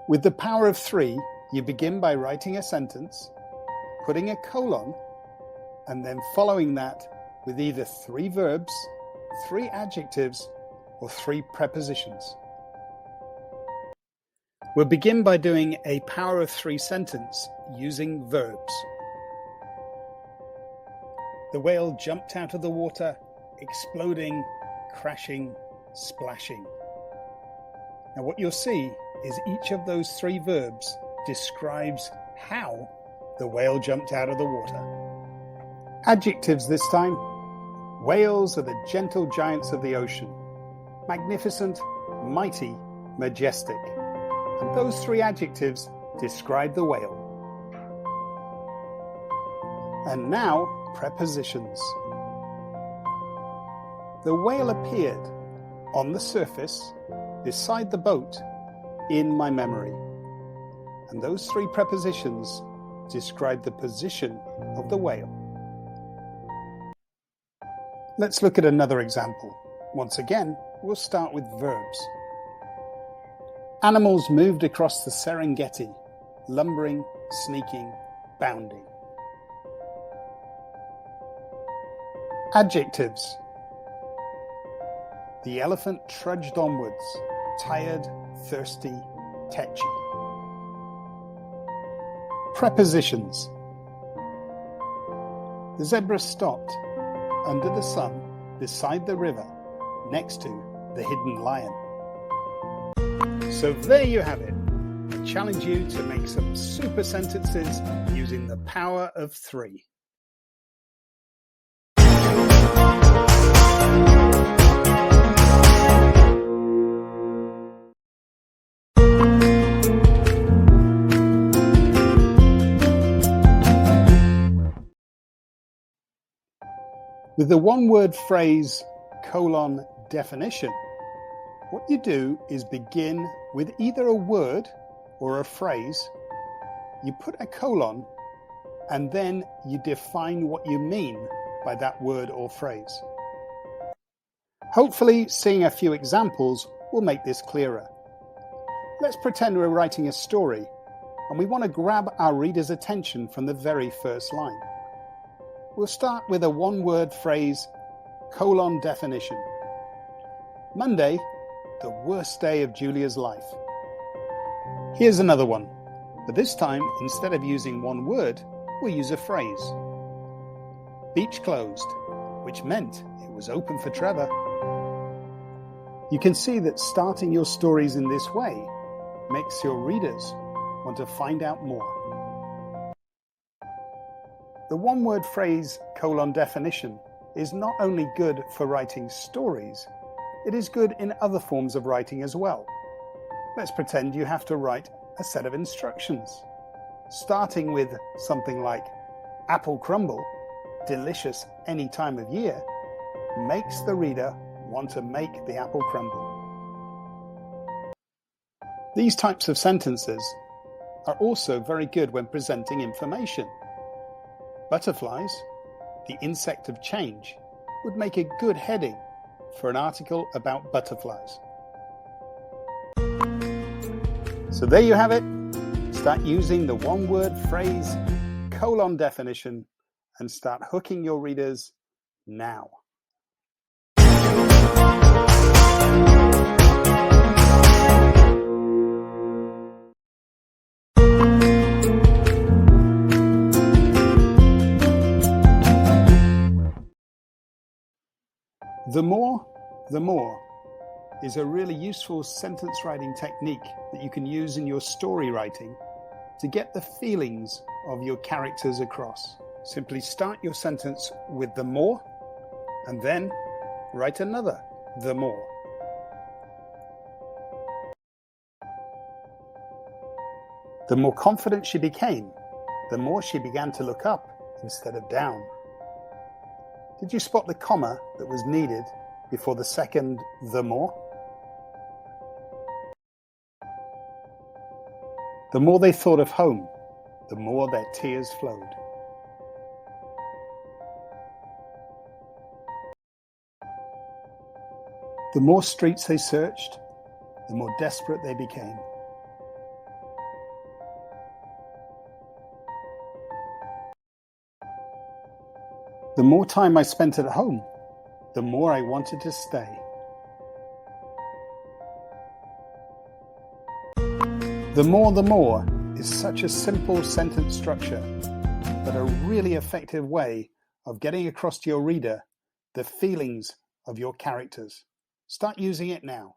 With the power of 3, you begin by writing a sentence, putting a colon, and then following that with either 3 verbs, 3 adjectives, or 3 prepositions. We'll begin by doing a power of 3 sentence using verbs. The whale jumped out of the water, exploding, crashing, splashing. Now what you'll see is each of those 3 verbs describes how the whale jumped out of the water. Adjectives this time. Whales are the gentle giants of the ocean. Magnificent, mighty, majestic. And those 3 adjectives describe the whale. And now, prepositions. The whale appeared on the surface beside the boat in my memory. And those 3 prepositions describe the position of the whale. Let's look at another example. Once again, we'll start with verbs. Animals moved across the Serengeti, lumbering, sneaking, bounding. Adjectives. The elephant trudged onwards, tired, thirsty, tetchy. Prepositions. The zebra stopped under the sun beside the river next to the hidden lion. So there you have it. I challenge you to make some super sentences using the power of 3. With the one-word phrase, definition, what you do is begin with either a word or a phrase, you put a colon, and then you define what you mean by that word or phrase. Hopefully, seeing a few examples will make this clearer. Let's pretend we're writing a story, and we want to grab our reader's attention from the very first line. We'll start with a one-word phrase, definition. Monday, the worst day of Julia's life. Here's another one, but this time, instead of using one word, we'll use a phrase. Beach closed, which meant it was open for Trevor. You can see that starting your stories in this way makes your readers want to find out more. The one-word phrase, definition, is not only good for writing stories, it is good in other forms of writing as well. Let's pretend you have to write a set of instructions. Starting with something like, apple crumble, delicious any time of year, makes the reader want to make the apple crumble. These types of sentences are also very good when presenting information. Butterflies, the insect of change, would make a good heading for an article about butterflies. So there you have it. Start using the one-word phrase, definition, and start hooking your readers now. The more is a really useful sentence writing technique that you can use in your story writing to get the feelings of your characters across. Simply start your sentence with the more and then write another the more. The more confident she became, the more she began to look up instead of down. Did you spot the comma that was needed before the second the more? The more they thought of home, the more their tears flowed. The more streets they searched, the more desperate they became. The more time I spent at home, the more I wanted to stay. The more is such a simple sentence structure, but a really effective way of getting across to your reader the feelings of your characters. Start using it now.